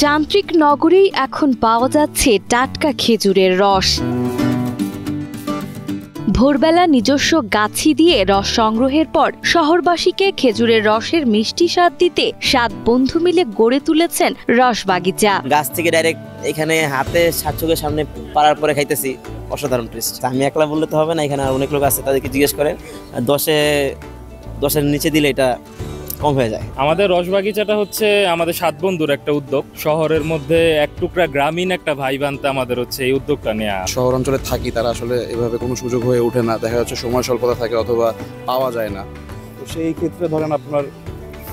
যান্ত্রিক নগরেই এখন পাওয়া যাচ্ছে টাটকা খেজুরের রস। ভোরবেলা নিজস্ব গাছি দিয়ে রস সংগ্রহের পর শহরবাসীকে খেজুরের রসের মিষ্টি স্বাদ দিতে 7 বন্ধু মিলে গড়ে তুলেছেন রস বাগিচা। গাছ থেকে ডাইরেক্ট এখানে হাতে চোখের সামনে পাড়ার পরে খাইতেছি, অসাধারণ টেস্ট। আমি একলা বললে তো হবে না, এখানে অনেক লোক আছে, তাদেরকে জিজ্ঞেস করেন। 10-এর নিচে দিলে এটা কম হয়ে যায়। আমাদের রস বাগিচাটা হচ্ছে আমাদের 7 বন্ধুর একটা উদ্যোগ। শহরের মধ্যে এক টুকরা গ্রামীণ একটা ভাই বানতে আমাদের হচ্ছে এই উদ্যোগটা নেওয়া। শহর অঞ্চলে থাকি, তারা আসলে এভাবে কোনো সুযোগ হয়ে ওঠে না, দেখা যাচ্ছে সময় স্বল্পতা থাকে অথবা পাওয়া যায় না। তো সেই ক্ষেত্রে ধরেন আপনার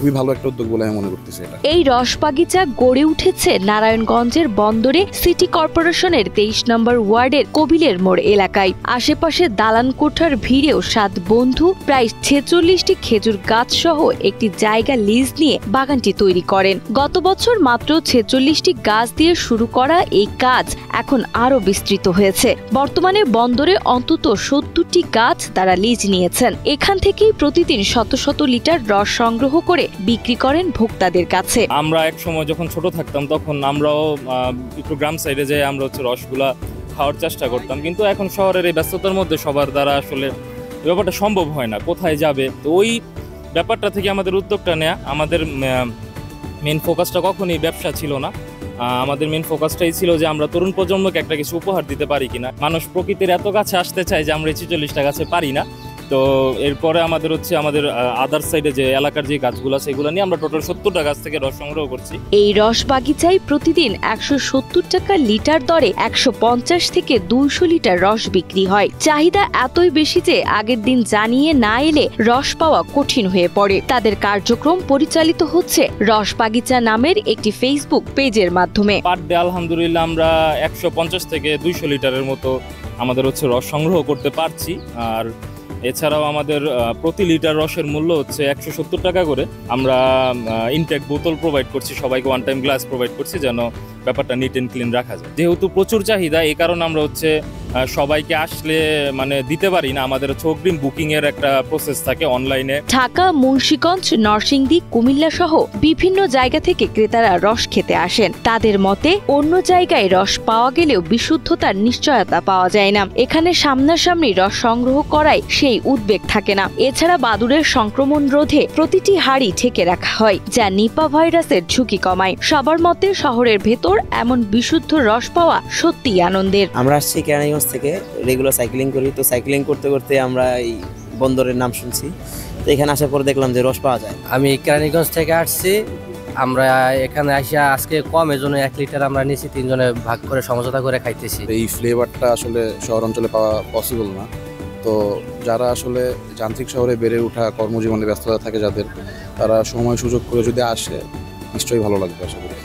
খুবই ভালো একটা উদ্যোগ বলে আমি মনে করতেছি। এই রস বাগিচা গড়ে উঠেছে নারায়ণগঞ্জের বন্দরে সিটি কর্পোরেশনের 23 নম্বর ওয়ার্ডের কবিলের মোড় এলাকায়। আশেপাশে দালান কোঠার ভিড়েও 7 বন্ধু প্রায় 46টি খেজুর গাছ সহ একটি জায়গা লিজ নিয়ে বাগানটি তৈরি করেন। গত বছর মাত্র 46টি গাছ দিয়ে শুরু করা এই কাজ এখন আরো বিস্তৃত হয়েছে। বর্তমানে বন্দরে অন্তত 70টি গাছ তারা লিজ নিয়েছেন। এখান থেকেই প্রতিদিন শত শত লিটার রস সংগ্রহ করে বিক্রি করেন ভোক্তাদের কাছে। আমরা এক সময় যখন ছোট থাকতাম তখন আমরাও একটু গ্রাম সাইডে যেয়ে আমরা হচ্ছে রসগুলা খাওয়ার চেষ্টা করতাম, কিন্তু এখন শহরের এই ব্যস্ততার মধ্যে সবার দ্বারা আসলে ব্যাপারটা সম্ভব হয় না, কোথায় যাবে। তো ওই ব্যাপারটা থেকে আমাদের উদ্যোগটা নেয়া। আমাদের মেন ফোকাসটা কখনই ব্যবসা ছিল না, আমাদের মেন ফোকাসটাই ছিল যে আমরা তরুণ প্রজন্মকে একটা কিছু উপহার দিতে পারি কিনা। মানুষ প্রকৃতির এত কাছে আসতে চায় যে আমরা 46টা গাছে পারি না। তো এরপরে আমাদের হচ্ছে আমাদের আদার সাইডে যে এলাকার যে গাছগুলো সেগুলো নিয়ে আমরা টোটাল 70টা গাছ থেকে রস সংগ্রহ করছি। এই রস বাগিচায় প্রতিদিন 170 টাকা লিটার দরে 150 থেকে 200 লিটার রস বিক্রি হয়। চাহিদা এতই বেশি যে আগের দিন জানিয়ে না এলে রস পাওয়া কঠিন হয়ে পড়ে। তাদের কার্যক্রম পরিচালিত হচ্ছে রস বাগিচা নামের একটি ফেসবুক পেজের মাধ্যমে। পার ডে আলহামদুলিল্লাহ আমরা 150 থেকে 200 লিটারের মতো আমাদের হচ্ছে রস সংগ্রহ করতে পারছি। আর এছাড়াও আমাদের প্রতি লিটার রসের মূল্য হচ্ছে 170 টাকা করে। আমরা ইনটেক বোতল প্রোভাইড করছি, সবাইকে ওয়ান টাইম গ্লাস প্রোভাইড করছি যেন ব্যাপারটা নিট অ্যান্ড ক্লিন রাখা যায়। যেহেতু প্রচুর চাহিদা, এই কারণে আমরা হচ্ছে সবাইকে আসলে দিতে পারি না। আমাদের হচ্ছে অগ্রিম বুকিং এর একটা প্রসেস থাকে অনলাইনে। ঢাকা, মুন্সিগঞ্জ, নরসিংদী, কুমিল্লা সহ বিভিন্ন জায়গা থেকে ক্রেতারা রস খেতে আসেন। তাদের মতে অন্য জায়গায় রস পাওয়া গেলেও বিশুদ্ধতার নিশ্চয়তা পাওয়া যায় না। এখানে সামনাসামনি রস সংগ্রহ করায় সেই উদ্বেগ থাকে না। এছাড়া বাদুড়ের সংক্রমণ রোধে প্রতিটি হাড়ি ঢেকে রাখা হয়, যা নিপা ভাইরাসের ঝুঁকি কমায়। সবার মতে শহরের ভেতর এমন বিশুদ্ধ রস পাওয়া সত্যিই আনন্দের। আমরা আসছি কেরানীগঞ্জ থেকে, রেগুলার সাইক্লিং করি। তো সাইক্লিং করতে করতে আমরা এই বন্দরের নাম শুনছি, তো এখানে আসার পর দেখলাম যে রস পাওয়া যায়। আমি কেরানীগঞ্জ থেকে আসছি, আমরা এখানে আসা আজকে কম, এজন্য 1 লিটার আমরা নিয়েছি, 3 জনে ভাগ করে সমঝোতা করে খাইতেছি। এই ফ্লেভারটা আসলে শহর অঞ্চলে পাওয়া পসিবল না। তো যারা আসলে যান্ত্রিক শহরে বেড়ে ওঠা, কর্মজীবনে ব্যস্ততা থাকে যাদের, তারা সময় সুযোগ করে যদি আসে নিশ্চয়ই ভালো লাগবে আশা করি।